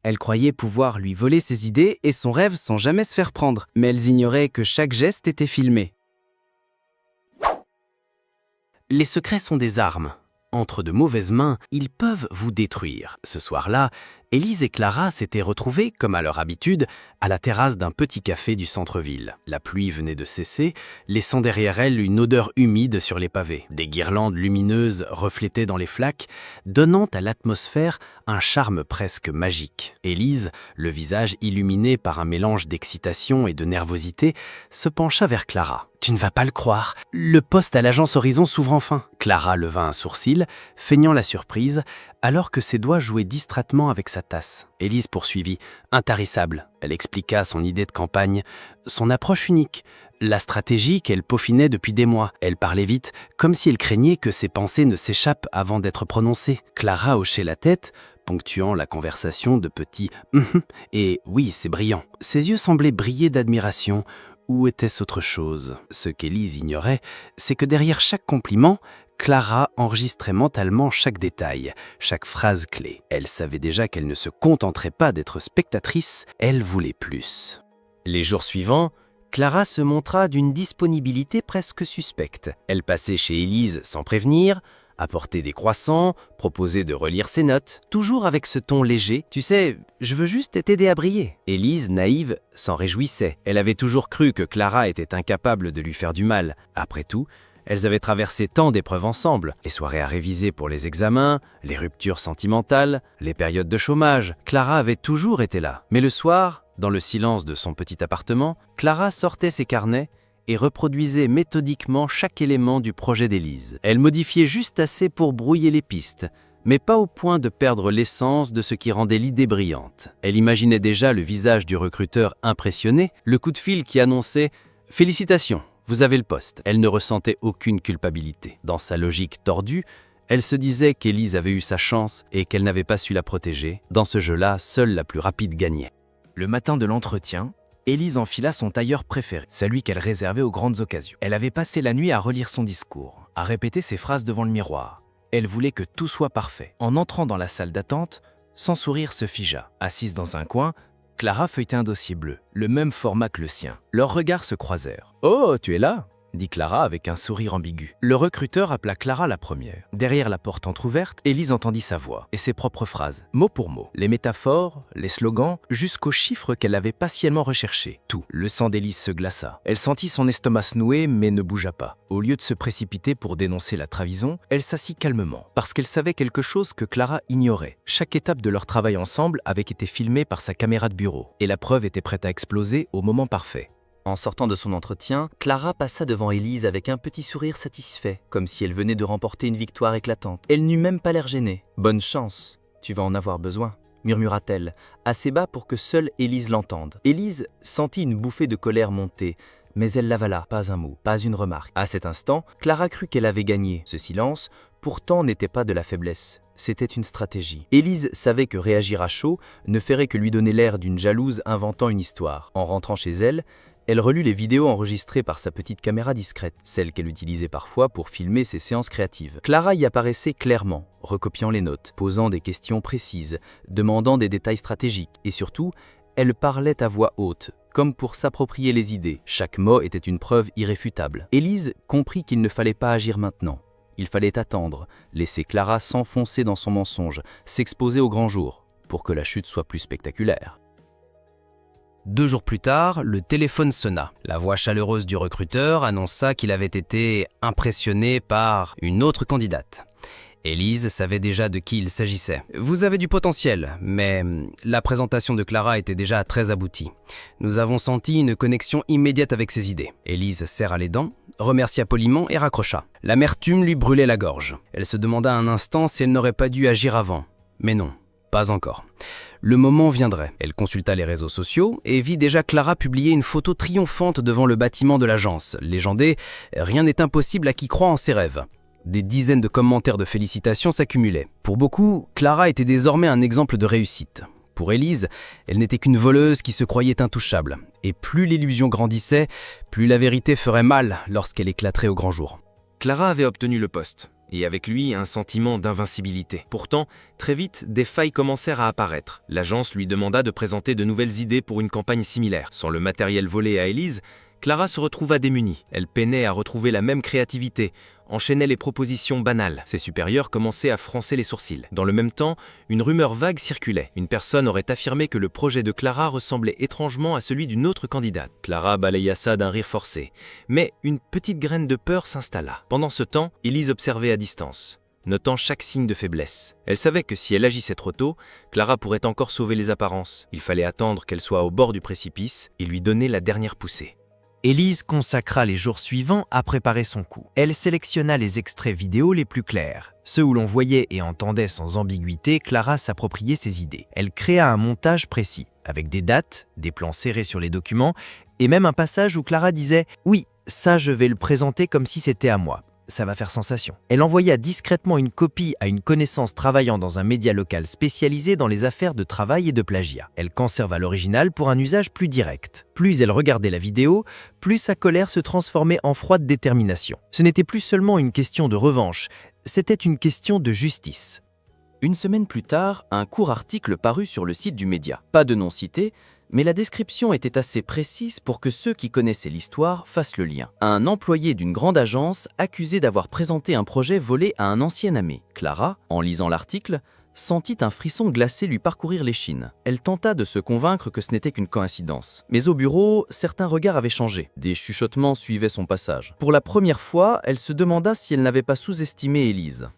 Elles croyaient pouvoir lui voler ses idées et son rêve sans jamais se faire prendre, mais elles ignoraient que chaque geste était filmé. Les secrets sont des armes. Entre de mauvaises mains, ils peuvent vous détruire. Ce soir-là, Élise et Clara s'étaient retrouvées, comme à leur habitude, à la terrasse d'un petit café du centre-ville. La pluie venait de cesser, laissant derrière elle une odeur humide sur les pavés. Des guirlandes lumineuses reflétaient dans les flaques, donnant à l'atmosphère un charme presque magique. Élise, le visage illuminé par un mélange d'excitation et de nervosité, se pencha vers Clara. « Tu ne vas pas le croire, le poste à l'agence Horizon s'ouvre enfin !» Clara leva un sourcil, feignant la surprise, alors que ses doigts jouaient distraitement avec sa tasse. Élise poursuivit, intarissable. Elle expliqua son idée de campagne, son approche unique, la stratégie qu'elle peaufinait depuis des mois. Elle parlait vite, comme si elle craignait que ses pensées ne s'échappent avant d'être prononcées. Clara hochait la tête, ponctuant la conversation de petits « et oui, c'est brillant ». Ses yeux semblaient briller d'admiration. Ou était-ce autre chose? Ce qu'Élise ignorait, c'est que derrière chaque compliment, Clara enregistrait mentalement chaque détail, chaque phrase clé. Elle savait déjà qu'elle ne se contenterait pas d'être spectatrice, elle voulait plus. Les jours suivants, Clara se montra d'une disponibilité presque suspecte. Elle passait chez Élise sans prévenir, apportait des croissants, proposait de relire ses notes, toujours avec ce ton léger. « Tu sais, je veux juste t'aider à briller. » Élise, naïve, s'en réjouissait. Elle avait toujours cru que Clara était incapable de lui faire du mal. Après tout, elles avaient traversé tant d'épreuves ensemble. Les soirées à réviser pour les examens, les ruptures sentimentales, les périodes de chômage. Clara avait toujours été là. Mais le soir, dans le silence de son petit appartement, Clara sortait ses carnets et reproduisait méthodiquement chaque élément du projet d'Élise. Elle modifiait juste assez pour brouiller les pistes, mais pas au point de perdre l'essence de ce qui rendait l'idée brillante. Elle imaginait déjà le visage du recruteur impressionné, le coup de fil qui annonçait « Félicitations, vous avez le poste ». Elle ne ressentait aucune culpabilité. Dans sa logique tordue, elle se disait qu'Élise avait eu sa chance et qu'elle n'avait pas su la protéger. Dans ce jeu-là, seule la plus rapide gagnait. Le matin de l'entretien, Élise enfila son tailleur préféré, celui qu'elle réservait aux grandes occasions. Elle avait passé la nuit à relire son discours, à répéter ses phrases devant le miroir. Elle voulait que tout soit parfait. En entrant dans la salle d'attente, son sourire se figea. Assise dans un coin, Clara feuilletait un dossier bleu, le même format que le sien. Leurs regards se croisèrent. « Oh, tu es là ?» dit Clara avec un sourire ambigu. Le recruteur appela Clara la première. Derrière la porte entr'ouverte, Élise entendit sa voix et ses propres phrases, mot pour mot. Les métaphores, les slogans, jusqu'aux chiffres qu'elle avait patiemment recherchés. Tout. Le sang d'Élise se glaça. Elle sentit son estomac se nouer, mais ne bougea pas. Au lieu de se précipiter pour dénoncer la trahison, elle s'assit calmement, parce qu'elle savait quelque chose que Clara ignorait. Chaque étape de leur travail ensemble avait été filmée par sa caméra de bureau, et la preuve était prête à exploser au moment parfait. En sortant de son entretien, Clara passa devant Élise avec un petit sourire satisfait, comme si elle venait de remporter une victoire éclatante. Elle n'eut même pas l'air gênée. « Bonne chance, tu vas en avoir besoin », murmura-t-elle, assez bas pour que seule Élise l'entende. Élise sentit une bouffée de colère monter, mais elle l'avala, pas un mot, pas une remarque. À cet instant, Clara crut qu'elle avait gagné. Ce silence, pourtant, n'était pas de la faiblesse. C'était une stratégie. Élise savait que réagir à chaud ne ferait que lui donner l'air d'une jalouse inventant une histoire. En rentrant chez elle, elle relut les vidéos enregistrées par sa petite caméra discrète, celle qu'elle utilisait parfois pour filmer ses séances créatives. Clara y apparaissait clairement, recopiant les notes, posant des questions précises, demandant des détails stratégiques et surtout, elle parlait à voix haute, comme pour s'approprier les idées. Chaque mot était une preuve irréfutable. Élise comprit qu'il ne fallait pas agir maintenant. Il fallait attendre, laisser Clara s'enfoncer dans son mensonge, s'exposer au grand jour, pour que la chute soit plus spectaculaire. 2 jours plus tard, le téléphone sonna. La voix chaleureuse du recruteur annonça qu'il avait été impressionné par une autre candidate. Élise savait déjà de qui il s'agissait. « Vous avez du potentiel, mais la présentation de Clara était déjà très aboutie. Nous avons senti une connexion immédiate avec ses idées. » Élise serra les dents, remercia poliment et raccrocha. L'amertume lui brûlait la gorge. Elle se demanda un instant si elle n'aurait pas dû agir avant. Mais non, pas encore. Le moment viendrait. Elle consulta les réseaux sociaux et vit déjà Clara publier une photo triomphante devant le bâtiment de l'agence. Légendée, rien n'est impossible à qui croit en ses rêves. Des dizaines de commentaires de félicitations s'accumulaient. Pour beaucoup, Clara était désormais un exemple de réussite. Pour Élise, elle n'était qu'une voleuse qui se croyait intouchable. Et plus l'illusion grandissait, plus la vérité ferait mal lorsqu'elle éclaterait au grand jour. Clara avait obtenu le poste. et avec lui un sentiment d'invincibilité. Pourtant, très vite, des failles commencèrent à apparaître. L'agence lui demanda de présenter de nouvelles idées pour une campagne similaire. Sans le matériel volé à Élise, Clara se retrouva démunie. Elle peinait à retrouver la même créativité, enchaînait les propositions banales. Ses supérieurs commençaient à froncer les sourcils. Dans le même temps, une rumeur vague circulait. Une personne aurait affirmé que le projet de Clara ressemblait étrangement à celui d'une autre candidate. Clara balaya ça d'un rire forcé. Mais une petite graine de peur s'installa. Pendant ce temps, Élise observait à distance, notant chaque signe de faiblesse. Elle savait que si elle agissait trop tôt, Clara pourrait encore sauver les apparences. Il fallait attendre qu'elle soit au bord du précipice et lui donner la dernière poussée. Élise consacra les jours suivants à préparer son coup. Elle sélectionna les extraits vidéo les plus clairs. Ceux où l'on voyait et entendait sans ambiguïté Clara s'approprier ses idées. Elle créa un montage précis, avec des dates, des plans serrés sur les documents, et même un passage où Clara disait « Oui, ça je vais le présenter comme si c'était à moi. Ça va faire sensation ». Elle envoya discrètement une copie à une connaissance travaillant dans un média local spécialisé dans les affaires de travail et de plagiat. Elle conserva l'original pour un usage plus direct. Plus elle regardait la vidéo, plus sa colère se transformait en froide détermination. Ce n'était plus seulement une question de revanche, c'était une question de justice. Une semaine plus tard, un court article parut sur le site du média. Pas de nom cité, mais la description était assez précise pour que ceux qui connaissaient l'histoire fassent le lien. Un employé d'une grande agence accusé d'avoir présenté un projet volé à un ancien ami. Clara, en lisant l'article, sentit un frisson glacé lui parcourir l'échine. Elle tenta de se convaincre que ce n'était qu'une coïncidence. Mais au bureau, certains regards avaient changé. Des chuchotements suivaient son passage. Pour la première fois, elle se demanda si elle n'avait pas sous-estimé Élise.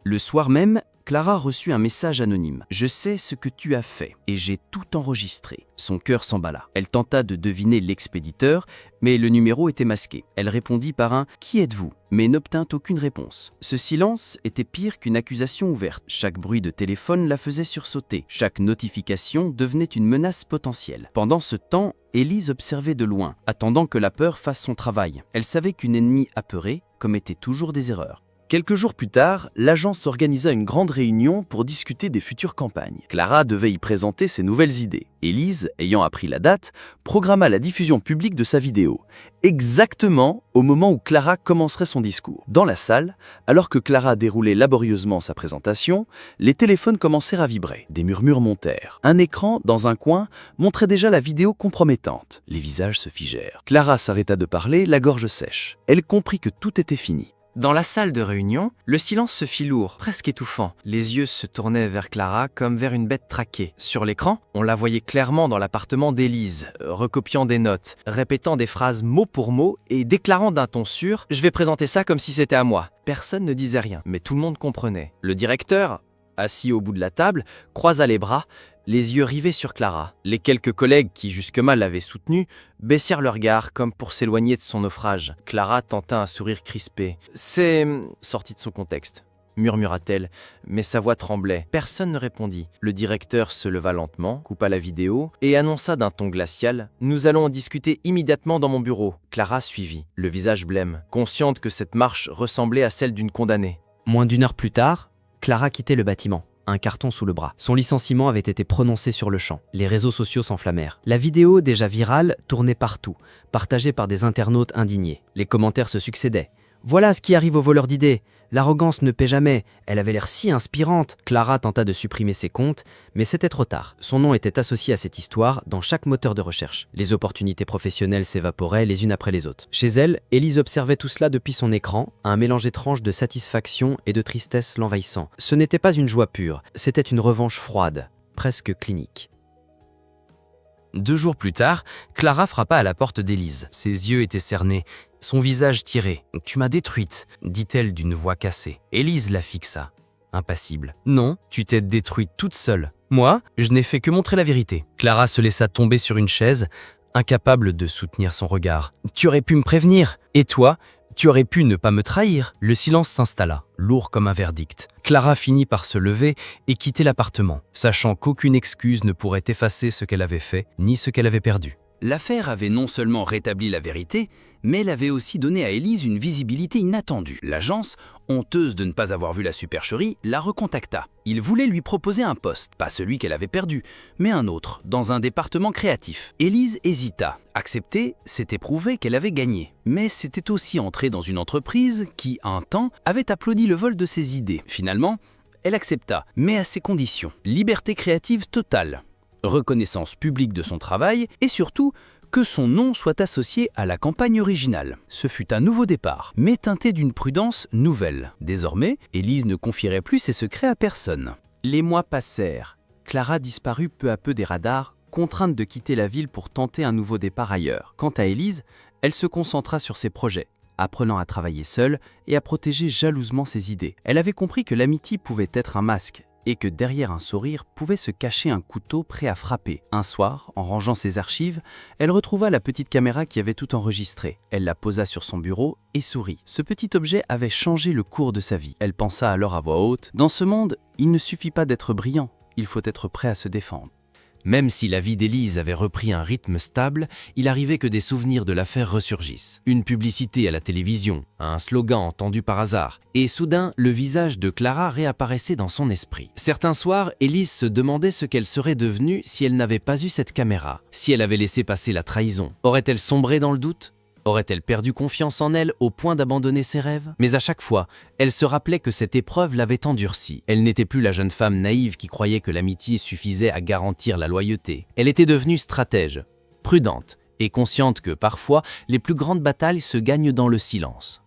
Le soir même, Clara reçut un message anonyme. « Je sais ce que tu as fait et j'ai tout enregistré. » Son cœur s'emballa. Elle tenta de deviner l'expéditeur, mais le numéro était masqué. Elle répondit par un « Qui êtes-vous » mais n'obtint aucune réponse. Ce silence était pire qu'une accusation ouverte. Chaque bruit de téléphone la faisait sursauter. Chaque notification devenait une menace potentielle. Pendant ce temps, Élise observait de loin, attendant que la peur fasse son travail. Elle savait qu'une ennemie apeurée commettait toujours des erreurs. Quelques jours plus tard, l'agence organisa une grande réunion pour discuter des futures campagnes. Clara devait y présenter ses nouvelles idées. Élise, ayant appris la date, programma la diffusion publique de sa vidéo, exactement au moment où Clara commencerait son discours. Dans la salle, alors que Clara déroulait laborieusement sa présentation, les téléphones commencèrent à vibrer. Des murmures montèrent. Un écran, dans un coin, montrait déjà la vidéo compromettante. Les visages se figèrent. Clara s'arrêta de parler, la gorge sèche. Elle comprit que tout était fini. Dans la salle de réunion, le silence se fit lourd, presque étouffant. Les yeux se tournaient vers Clara comme vers une bête traquée. Sur l'écran, on la voyait clairement dans l'appartement d'Élise, recopiant des notes, répétant des phrases mot pour mot et déclarant d'un ton sûr « Je vais présenter ça comme si c'était à moi ». Personne ne disait rien, mais tout le monde comprenait. Le directeur, assis au bout de la table, croisa les bras, les yeux rivés sur Clara. Les quelques collègues qui jusque-là l'avaient soutenue baissèrent leur regard comme pour s'éloigner de son naufrage. Clara tenta un sourire crispé. « C'est... » sorti de son contexte, murmura-t-elle, mais sa voix tremblait. Personne ne répondit. Le directeur se leva lentement, coupa la vidéo et annonça d'un ton glacial « Nous allons en discuter immédiatement dans mon bureau ». Clara suivit, le visage blême, consciente que cette marche ressemblait à celle d'une condamnée. Moins d'une heure plus tard, Clara quittait le bâtiment, un carton sous le bras. Son licenciement avait été prononcé sur le champ. Les réseaux sociaux s'enflammèrent. La vidéo, déjà virale, tournait partout, partagée par des internautes indignés. Les commentaires se succédaient. « Voilà ce qui arrive aux voleurs d'idées. L'arrogance ne paie jamais. Elle avait l'air si inspirante. » Clara tenta de supprimer ses comptes, mais c'était trop tard. Son nom était associé à cette histoire dans chaque moteur de recherche. Les opportunités professionnelles s'évaporaient les unes après les autres. Chez elle, Élise observait tout cela depuis son écran, un mélange étrange de satisfaction et de tristesse l'envahissant. Ce n'était pas une joie pure, c'était une revanche froide, presque clinique. 2 jours plus tard, Clara frappa à la porte d'Élise. Ses yeux étaient cernés, son visage tiré. « Tu m'as détruite », dit-elle d'une voix cassée. Élise la fixa, impassible. « Non, tu t'es détruite toute seule. Moi, je n'ai fait que montrer la vérité. » Clara se laissa tomber sur une chaise, incapable de soutenir son regard. « Tu aurais pu me prévenir. Et toi ? Tu aurais pu ne pas me trahir. » Le silence s'installa, lourd comme un verdict. Clara finit par se lever et quitter l'appartement, sachant qu'aucune excuse ne pourrait effacer ce qu'elle avait fait, ni ce qu'elle avait perdu. L'affaire avait non seulement rétabli la vérité, mais elle avait aussi donné à Élise une visibilité inattendue. L'agence, honteuse de ne pas avoir vu la supercherie, la recontacta. Il voulait lui proposer un poste, pas celui qu'elle avait perdu, mais un autre, dans un département créatif. Élise hésita. Accepter, c'était prouver qu'elle avait gagné. Mais c'était aussi entrer dans une entreprise qui, un temps, avait applaudi le vol de ses idées. Finalement, elle accepta, mais à ses conditions. Liberté créative totale, reconnaissance publique de son travail et surtout, que son nom soit associé à la campagne originale. Ce fut un nouveau départ, mais teinté d'une prudence nouvelle. Désormais, Élise ne confierait plus ses secrets à personne. Les mois passèrent. Clara disparut peu à peu des radars, contrainte de quitter la ville pour tenter un nouveau départ ailleurs. Quant à Élise, elle se concentra sur ses projets, apprenant à travailler seule et à protéger jalousement ses idées. Elle avait compris que l'amitié pouvait être un masque, et que derrière un sourire pouvait se cacher un couteau prêt à frapper. Un soir, en rangeant ses archives, elle retrouva la petite caméra qui avait tout enregistré. Elle la posa sur son bureau et sourit. Ce petit objet avait changé le cours de sa vie. Elle pensa alors à voix haute, « Dans ce monde, il ne suffit pas d'être brillant, il faut être prêt à se défendre. » Même si la vie d'Élise avait repris un rythme stable, il arrivait que des souvenirs de l'affaire ressurgissent. Une publicité à la télévision, un slogan entendu par hasard, et soudain, le visage de Clara réapparaissait dans son esprit. Certains soirs, Élise se demandait ce qu'elle serait devenue si elle n'avait pas eu cette caméra, si elle avait laissé passer la trahison. Aurait-elle sombré dans le doute ? Aurait-elle perdu confiance en elle au point d'abandonner ses rêves? Mais à chaque fois, elle se rappelait que cette épreuve l'avait endurcie. Elle n'était plus la jeune femme naïve qui croyait que l'amitié suffisait à garantir la loyauté. Elle était devenue stratège, prudente et consciente que parfois, les plus grandes batailles se gagnent dans le silence.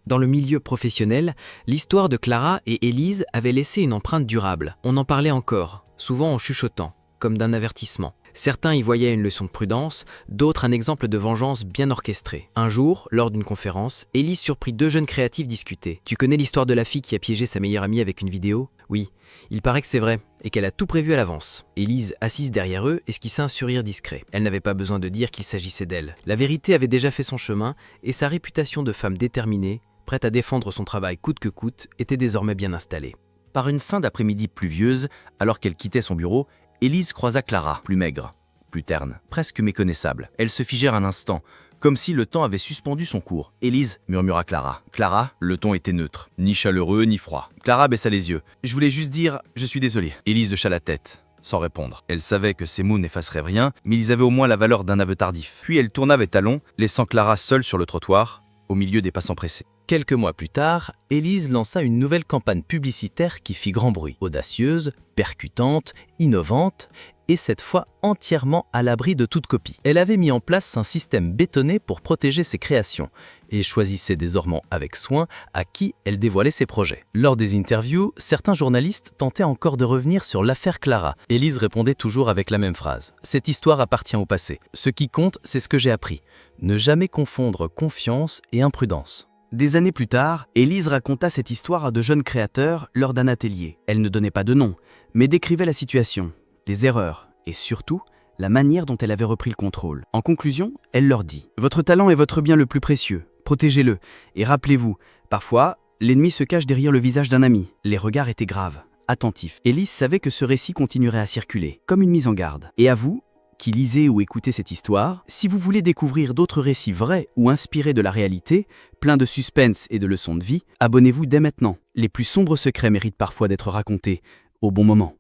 Dans le milieu professionnel, l'histoire de Clara et Élise avait laissé une empreinte durable. On en parlait encore, souvent en chuchotant, comme d'un avertissement. Certains y voyaient une leçon de prudence, d'autres un exemple de vengeance bien orchestrée. Un jour, lors d'une conférence, Élise surprit deux jeunes créatifs discuter. « Tu connais l'histoire de la fille qui a piégé sa meilleure amie avec une vidéo ?»« Oui, il paraît que c'est vrai, et qu'elle a tout prévu à l'avance. » Élise, assise derrière eux, esquissa un sourire discret. Elle n'avait pas besoin de dire qu'il s'agissait d'elle. La vérité avait déjà fait son chemin, et sa réputation de femme déterminée, prête à défendre son travail coûte que coûte, était désormais bien installée. Par une fin d'après-midi pluvieuse, alors qu'elle quittait son bureau, Élise croisa Clara, plus maigre, plus terne, presque méconnaissable. Elles se figèrent un instant, comme si le temps avait suspendu son cours. « Élise » murmura Clara. Clara, le ton était neutre, ni chaleureux ni froid. Clara baissa les yeux. « Je voulais juste dire, je suis désolée. » Élise hocha la tête, sans répondre. Elle savait que ces mots n'effaceraient rien, mais ils avaient au moins la valeur d'un aveu tardif. Puis elle tourna avec talons, laissant Clara seule sur le trottoir, au milieu des passants pressés. Quelques mois plus tard, Élise lança une nouvelle campagne publicitaire qui fit grand bruit. Audacieuse, percutante, innovante, et cette fois entièrement à l'abri de toute copie. Elle avait mis en place un système bétonné pour protéger ses créations, et choisissait désormais avec soin à qui elle dévoilait ses projets. Lors des interviews, certains journalistes tentaient encore de revenir sur l'affaire Clara. Élise répondait toujours avec la même phrase. « Cette histoire appartient au passé. Ce qui compte, c'est ce que j'ai appris. Ne jamais confondre confiance et imprudence. » Des années plus tard, Élise raconta cette histoire à de jeunes créateurs lors d'un atelier. Elle ne donnait pas de nom, mais décrivait la situation, les erreurs et surtout la manière dont elle avait repris le contrôle. En conclusion, elle leur dit « Votre talent est votre bien le plus précieux, protégez-le et rappelez-vous, parfois, l'ennemi se cache derrière le visage d'un ami. » Les regards étaient graves, attentifs. Élise savait que ce récit continuerait à circuler, comme une mise en garde. Et à vous, qui lisez ou écoutez cette histoire, si vous voulez découvrir d'autres récits vrais ou inspirés de la réalité, pleins de suspense et de leçons de vie, abonnez-vous dès maintenant. Les plus sombres secrets méritent parfois d'être racontés au bon moment.